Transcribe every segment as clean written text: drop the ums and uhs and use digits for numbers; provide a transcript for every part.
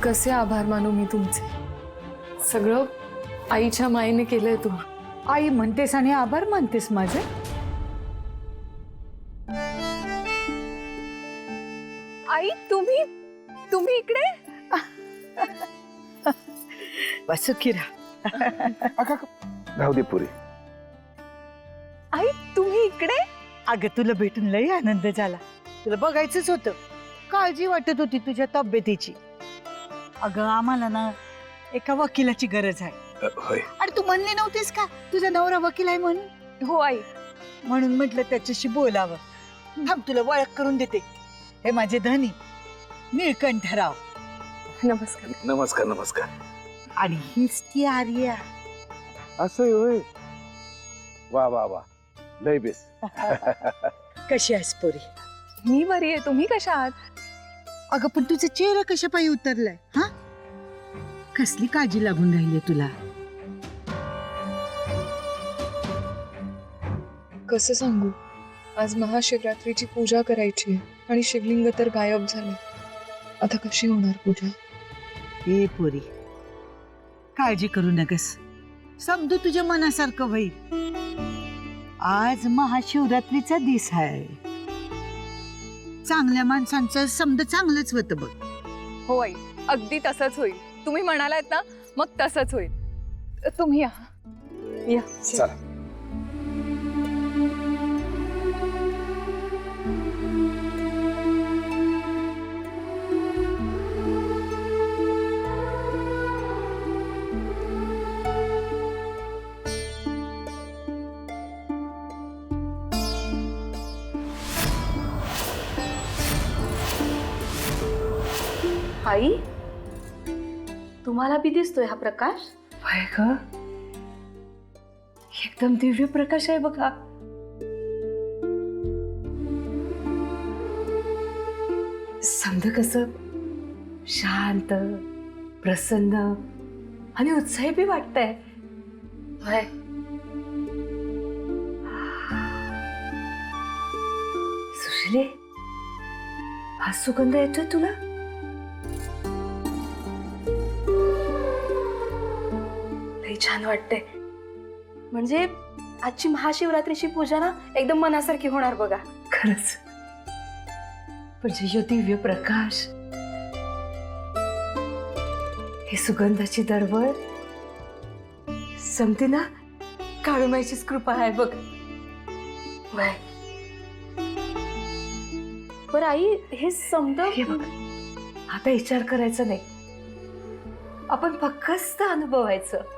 कसे आभार मानू मी तुमचे? सगळं आईच्या मायेने केलंय तू. आई म्हणतेस आणि आभार मानतेस माझे? आई तुम्ही तुम्ही इकडे? बसू की रा. राहू दे पुरी. आई तुम्ही इकडे? अगं तुला भेटून लई आनंद झाला. तुला बघायचंच होतं. काळजी वाटत होती तुझ्या तब्येतीची. अगं आम्हाला ना एका वकिलाची गरज आहे. होय. अरे तू म्हणली नव्हतीस का तुझा नवरा वकील आहे म्हणून? हो आई. म्हणून म्हटलं त्याच्याशी बोलावं. थांब तुला ओळख करून देते. हे माझे धनी नीळकंठराव. नमस्कार. नमस्कार नमस्कार. आणि हीच ती आर्या. असं होय. वा वा वा लय बेस. कशी आहेस पोरी? मी बरी आहे. तुम्ही कशा आहात? अगं पण तुझा चेहरा कशा पायी उतरलाय? हा कसली काळजी लागून राहिली तुला? कसं सांगू, आज महाशिवरात्रीची पूजा करायची आणि शिवलिंग तर गायब झाले. आता कशी होणार पूजा? ए पोरी काळजी करू नकस. समजू तुझ्या मनासारखं होईल. आज महाशिवरात्रीचा दिस आहे. चांगल्या माणसांचं समज चांगलंच होतं बघ. हो आई, अगदी तसंच होईल. तुम्ही म्हणालात ना, मग तसंच होईल. तुम्ही या. या. चला. आई, तुम्हाला बी दिसतोय हा प्रकाश? होय ग, एकदम दिव्य प्रकाश आहे बघा. समजा कसं शांत, प्रसन्न आणि उत्साही बी वाटतंय. होय. सुशीले, हा सुगंध येतोय तुला? छान वाटतंय. म्हणजे आजची महाशिवरात्रीची पूजा ना एकदम मनासारखी होणार बघा. खरंच. म्हणजे यो दिव्य प्रकाश, हे सुगंधाची दरवळ, समती ना काळूमाईचीच कृपा आहे बघ. बाय. बरं आई, हे समद हे बघ, आता विचार करायचा नाही, आपण फक्त अनुभवायचं.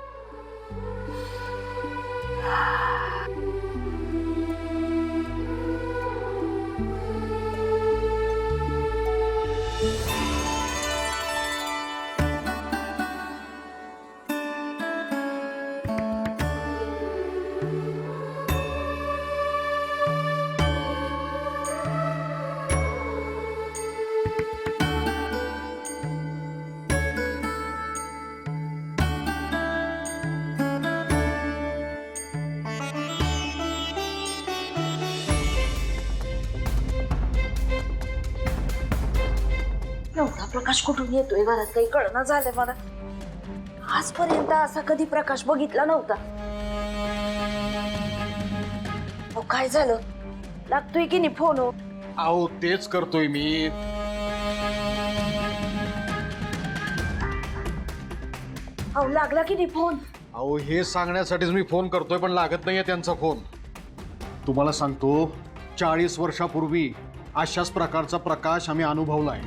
एवढा प्रकाश कुठून येतोय घरात काही कळना झालंय मला. आजपर्यंत असा कधी प्रकाश बघितला नव्हता. अहो काय झालं? लागतोय की नाही फोन? अहो तेच करतोय मी. अहो लागला की नाही फोन? अहो हे सांगण्यासाठीच मी फोन करतोय, पण लागत नाहीये त्यांचा फोन. तुम्हाला सांगतो, 40 वर्षापूर्वी अशाच प्रकारचा प्रकाश आम्ही अनुभवलाय.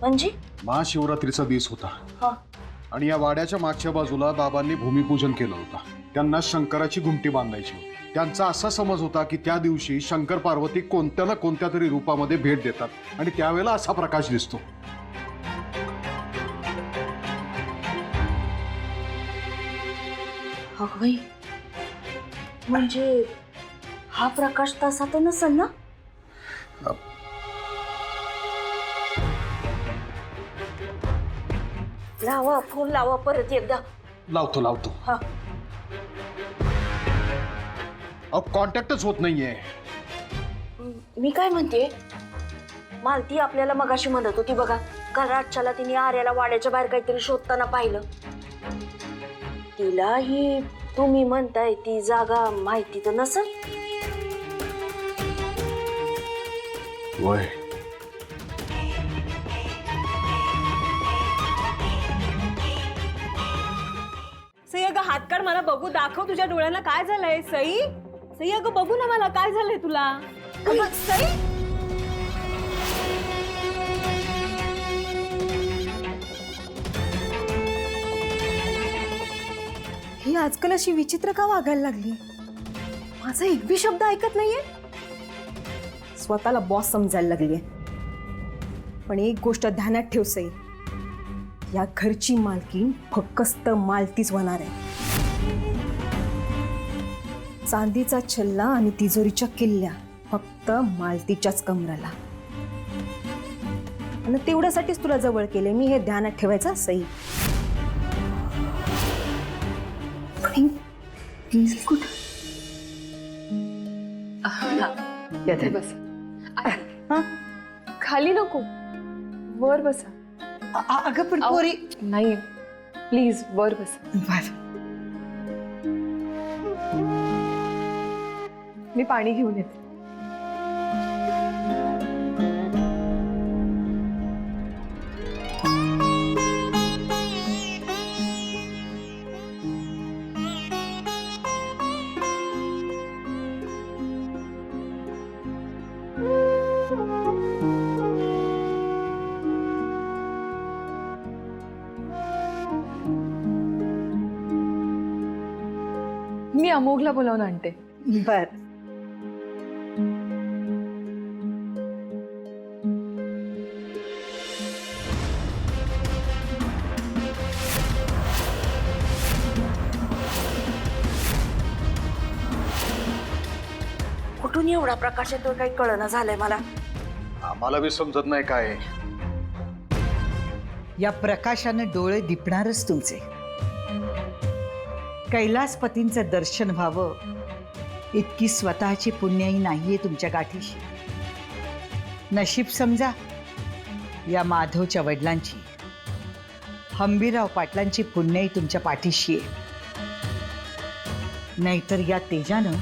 म्हणजे? महाशिवरात्रीचा दिवस होता हा. आणि या वाड्याच्या मागच्या बाजूला बाबांनी भूमिपूजन केलं होतं. त्यांना शंकराची घुमटी बांधायची होती. त्यांचा असा समज होता की त्या दिवशी शंकर पार्वती कोणत्या ना कोणत्या तरी रूपामध्ये भेट देतात आणि त्यावेळेला असा प्रकाश दिसतो. अगं म्हणजे हा प्रकाश तसा तर नसेल ना? लावा फोन, लावा परत एकदा. लावतो. हा. अहो कॉन्टॅक्टच होत नाहीये. मी काय म्हणते, मालती आपल्याला मगाशी म्हणत होती बघा, कराडच्याला तिने आर्याला वाड्याच्या बाहेर काहीतरी शोधताना पाहिलं. तिला ही तुम्ही म्हणताय ती जागा माहिती तर नसेल. वय सई अगं हात काढ, मला बघू दाखव तुझ्या डोळ्यांना काय झालंय. सई सई अगं बघू ना मला काय झालंय तुला. अगं, सई ही आजकाल अशी विचित्र का वागायला लागली. माझा एक बी शब्द ऐकत नाहीये. स्वतःला बॉस समजायला लागलीये. पण एक गोष्ट ध्यानात ठेव सई, या घरची मालकीण फक्त मालतीच होणार आहे. चांदीचा छल्ला आणि तिजोरीच्या किल्ल्या फक्त मालतीच्याच कमराला. आणि तेवढ्यासाठीच तुला जवळ केले मी, हे ध्यानात ठेवायचं सई. येथे बस. खाली नको, वर बसा. अगं पण पोरी. नाही प्लीज वर बसा. मी पाणी घेऊन येते. मी अमोघला बोलावून आणते. बर. कुठून एवढा प्रकाश येतोय काही कळना झालंय मला. आम्हाला बी समजत नाही काय. या प्रकाशानं डोळे दिपणारच तुमचे. कैलासपतींचं दर्शन व्हावं इतकी स्वतःची पुण्याई नाहीये तुमच्या गाठीशी. नशीब समजा या माधवच्या वडिलांची, हंबीरराव पाटलांची पुण्याई तुमच्या पाठीशी आहे. नाहीतर या तेजानं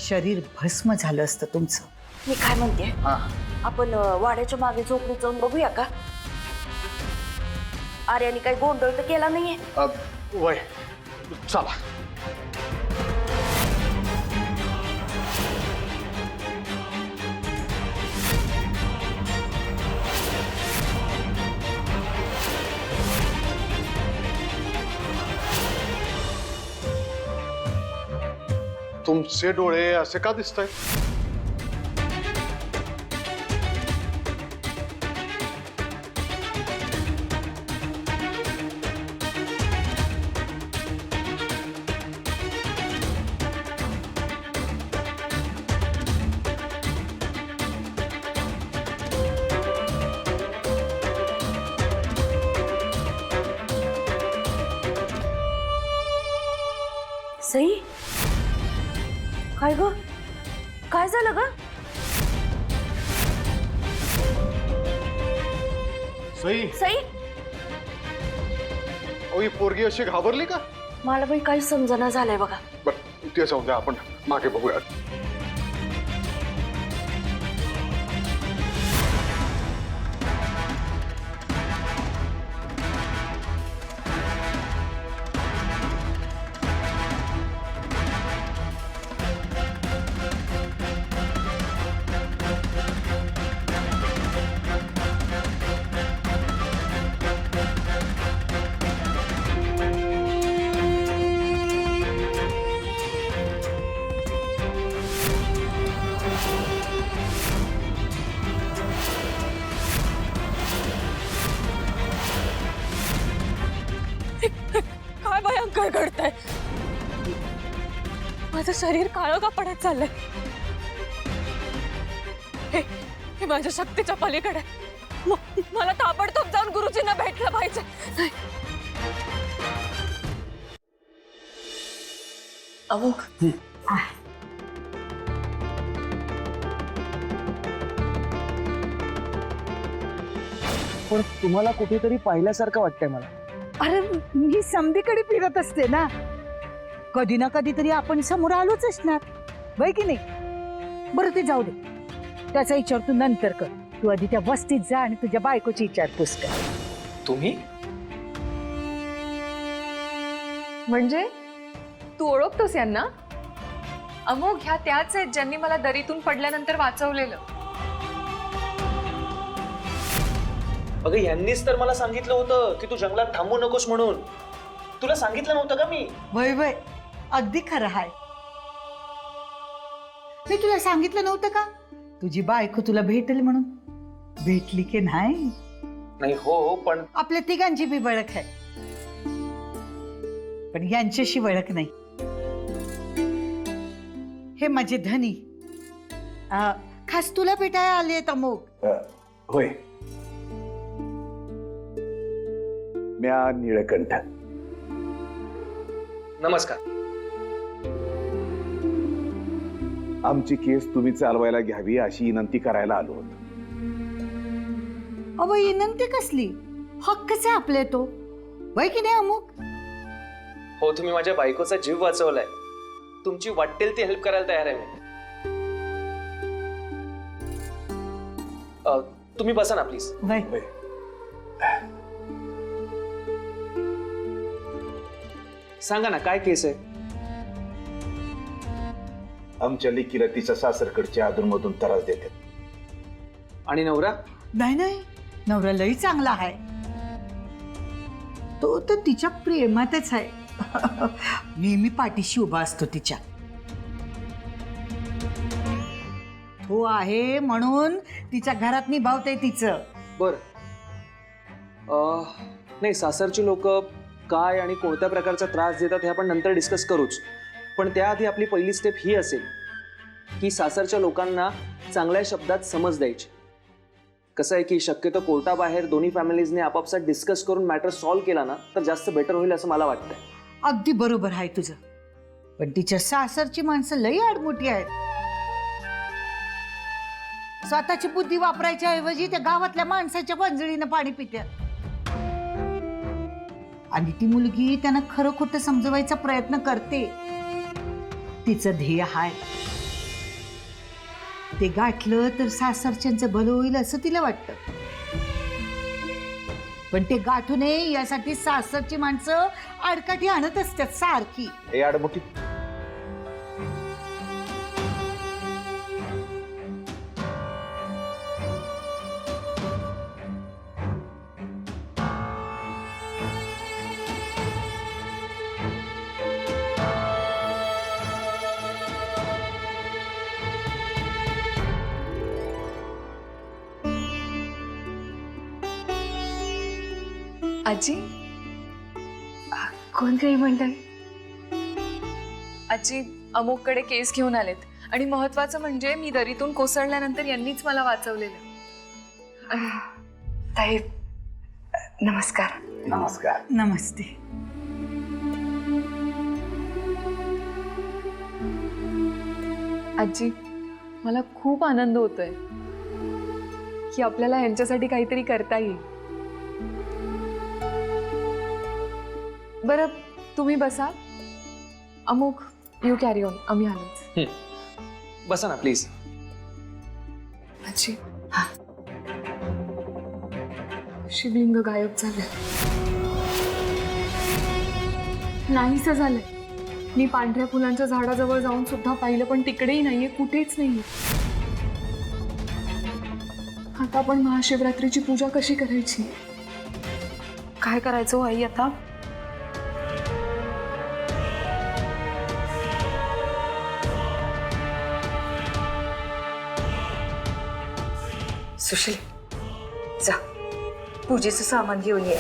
शरीर भस्म झालं असतं तुमचं. मी काय म्हणते, हा आपण वाड्याच्या मागे झोपडीत जाऊन बघूया का. आर्याने काही गोंधळ तर केला नाहीये. वय चला. तुमचे डोळे असे का दिसत आहेत? सई, काय ग, काय झालं ग. सई, सई, ही पोरगी अशी घाबरली का? मला बाई काही समजना झालंय बघा. बरं ते जाऊन द्या, आपण मागे बघूया. काय भयंकर घडतंय. माझं शरीर काळं का पडत चाललंय. हे माझ्या शक्तीच्या पलीकडे. मला ताबडतोब जाऊन गुरुजींना भेटलं पाहिजे. अमुक पण तुम्हाला कुठेतरी पाहिल्यासारखं वाटतंय मला. अरे मी समधीकडे फिरत असते ना, कधी ना कधीतरी आपण समोर आलोच असणार, वय की नाही? बरं ते जाऊ दे, त्याचा विचार तू नंतर कर. तू आधी त्या वस्तीत जा आणि तुझ्या बायकोची विचारपूस कर. तुम्ही म्हणजे तू ओळखतोस यांना? अमोघ ह्या त्याच आहेत ज्यांनी मला दरीतून पडल्यानंतर वाचवलेलं. अगं यांनीच तर मला सांगितलं होतं की तू जंगलात थांबू नकोस म्हणून. तुला सांगितलं नव्हतं का मी? वय वय, अगदी खरं आहे. मी तुला सांगितलं नव्हतं का तुझी बायको तुला भेटेल म्हणून? भेटली की नाही? नाही हो, पण आपल्या तिघांची बी ओळख आहे, पण यांच्याशी ओळख नाही. हे माझे धनी खास तुला भेटायला आले आहेत अमोघ. होय, म्या निळकंठ. नमस्कार. आमची केस तुम्ही चालवायला घ्यावी अशी विनंती करायला आलो होतो. अहो विनंती कसली? हक्कच आहे आपले तो, वय की नाही अमोघ? हो, तुम्ही माझ्या बायकोचा जीव वाचवलाय. तुमची वाटेल ती हेल्प करायला तयार आहे मी. तुम्ही बसा ना प्लीज. वय होय. सांगा ना काय केस आहे? आमच्या लेकीला तिच्या सासरकडच्या अधूनमधून त्रास देतात. आणि नवरा? नाही नाही, नवरा लई चांगला आहे. तो तर तिच्या प्रेमातच आहे. नेहमी पाठीशी उभा असतो तिच्या. तो आहे म्हणून तिच्या घरात निभावते तिचं. बर. नाही, सासरची लोक काय आणि कोणत्या प्रकारचा त्रास देतात हे आपण नंतर डिस्कस करूच. पण त्याआधी आपली पहिली स्टेप ही असेल की सासरच्या लोकांना चांगल्या शब्दात समज द्यायची. कसं आहे की शक्यतो कोर्टाबाहेर दोन्ही फॅमिलीजने आपापसात डिस्कस करून मॅटर सॉल्व्ह केला ना तर जास्त बेटर होईल असं मला वाटतंय. अगदी बरोबर आहे तुझं, पण तिच्या सासरची माणसं लई आडमोठी आहेत. स्वतःची बुद्धी वापरायच्या ऐवजी त्या गावातल्या माणसाच्या पंजळीनं पाणी पित्यात. आणि ती मुलगी त्यांना खरं खोटं समजवायचा प्रयत्न करते. तिचं ध्येय हाय, ते गाठलं तर सासरच्यांचं भलं होईल असं तिला वाटतं. पण ते गाठू नये यासाठी सासरची माणसं आडकाठी आणत असतात सारखी. हे आडमुठी. आजी, कोण काही म्हणताय? आजी अमोघकडे केस घेऊन आलेत आणि महत्वाचं म्हणजे मी दरीतून कोसळल्यानंतर यांनीच मला वाचवलेलं. ताई नमस्कार. नमस्कार. नमस्ते. आजी, मला खूप आनंद होतोय की आपल्याला यांच्यासाठी काहीतरी करता येईल. बरं तुम्ही बसा. अमोघ यू कॅरी ऑन, आम्ही आलोच. बसा ना प्लीज. आजी, शिवलिंग गायब झालं, नाहीसं झालंय. मी पांढऱ्या फुलांच्या झाडाजवळ जाऊन सुद्धा पाहिलं पण तिकडेही नाहीये, कुठेच नाहीये. आता आपण महाशिवरात्रीची पूजा कशी करायची? काय करायचं हो आई आता? सुशील, जा पूजेचं सामान घेऊन ये.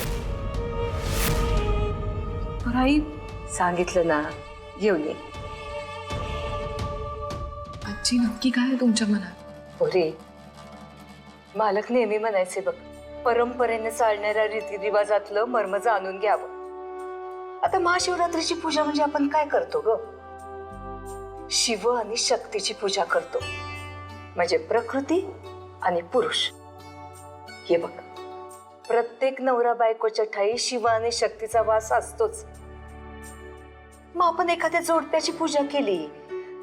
आई सांगितलं ना, घेऊन ये. आजी नक्की काय आहे तुमच्या मनात? अरे मालक नेहमी म्हणायचे बघ, परंपरेने चालणाऱ्या रीतिरिवाजातलं मर्म जाणून घ्यावं. आता महाशिवरात्रीची पूजा म्हणजे आपण काय करतो ग? शिव आणि शक्तीची पूजा करतो, म्हणजे प्रकृती आणि पुरुष. हे बघ, प्रत्येक नवरा बायकोच्या ठाई शिवा आणि शक्तीचा वास असतोच. मग आपण एखाद्या जोडप्याची पूजा केली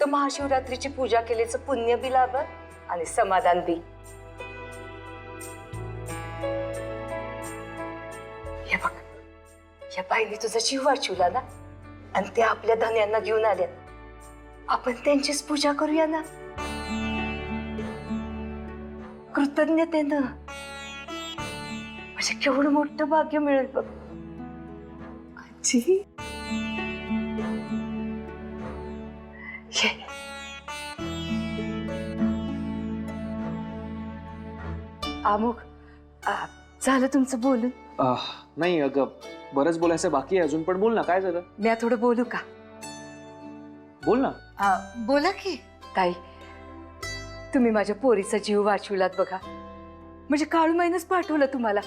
तर महाशिवरात्रीची पूजा केल्याचं पुण्य बी लाभत आणि समाधान बी. हे बघ, या बाईने तुझा जीव वाचवला ना, आणि त्या आपल्या धन्यांना घेऊन आल्या. आपण त्यांचीच पूजा करूया ना, कृतज्ञतेनं. म्हणजे केवढं मोठं भाग्य मिळेल बघ. आजी, ये. अमुक, झालं तुमचं बोलून? नाही अगं, बरंच बोलायचं बाकी आहे अजून, पण बोल ना, काय झालं? मी थोडं बोलू का? बोल ना. बोला की. ताई, तुम्ही माझ्या पोरीचा जीव वाचविलात बघा. म्हणजे काळू महिनच पाठवलं तुम्हाला.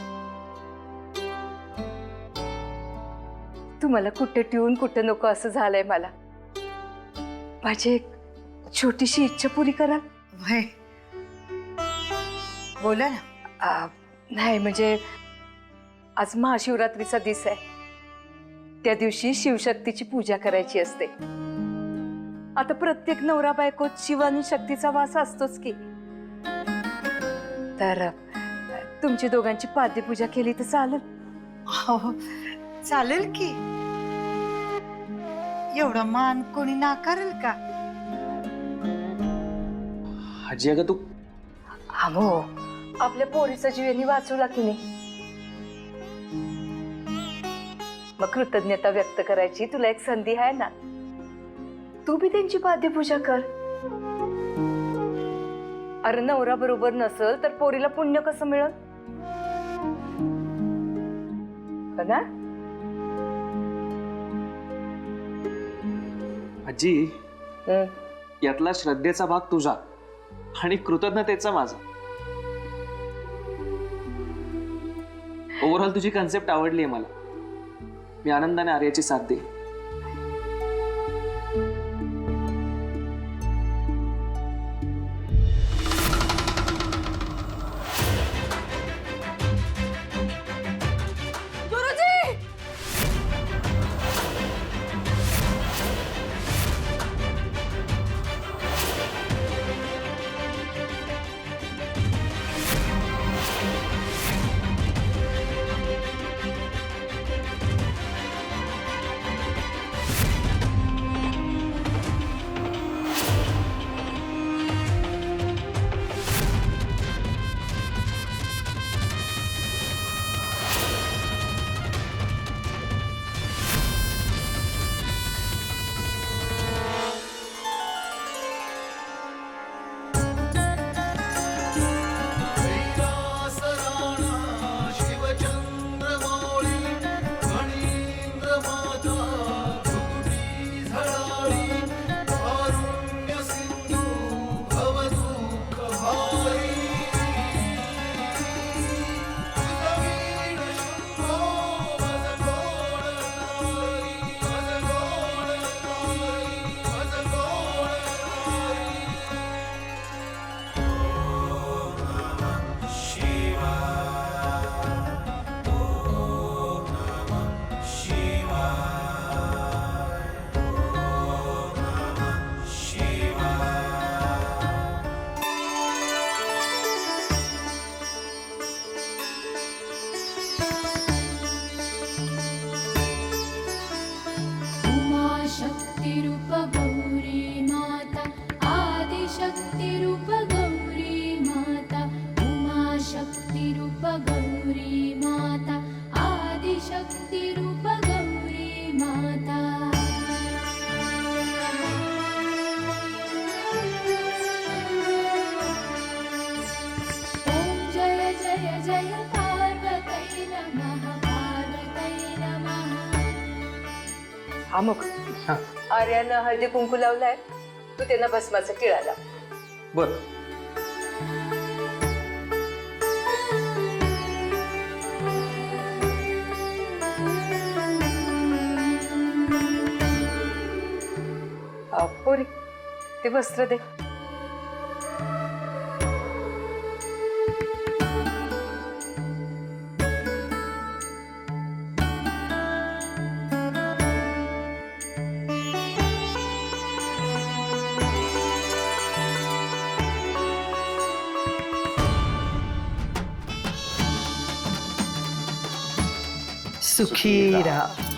तुम्हाला कुठे ठेवून कुठे नको असं झालंय मला. माझी एक छोटीशी इच्छा पुरी कराल? बोला ना. नाही म्हणजे आज महाशिवरात्रीचा दिवस आहे. त्या दिवशी शिवशक्तीची पूजा करायची असते. आता प्रत्येक नवरा बायकोत शिव आणि शक्तीचा वास असतोच की. तर तुमची दोघांची पाद्यपूजा केली तर चालेल? हो, चालेल की. एवढा मान कोणी नाकारेल का? आजी अगं तू. हो, आपल्या पोरीचा जीव यांनी वाचवला की नाही. मग कृतज्ञता व्यक्त करायची तुला एक संधी आहे ना. तू बी त्यांची पाद्यपूजा कर. अरे नवरा बरोबर नसल तर पोरीला पुण्य कसं मिळेल ना? आजी, यातला श्रद्धेचा भाग तुझा आणि कृतज्ञतेचा माझा. ओव्हरऑल तुझी कन्सेप्ट आवडली आहे मला. मी आनंदाने आर्याची साथ देईन. शक्तिरूप गौरी माता, आदिशक्तिरूप गौरी माता, उमा शक्तिरूप गौरी माता, आदिशक्तिरूप गौरी माता. ओम जय जय जय पार्वती नमः, पार्वती नमः. अमुक, आर्यानं हळदी कुंकू लावलाय, तू त्यांना भस्माचा टिळा लाव. बर. पोरी, ते वस्त्र दे. सुखी राहा.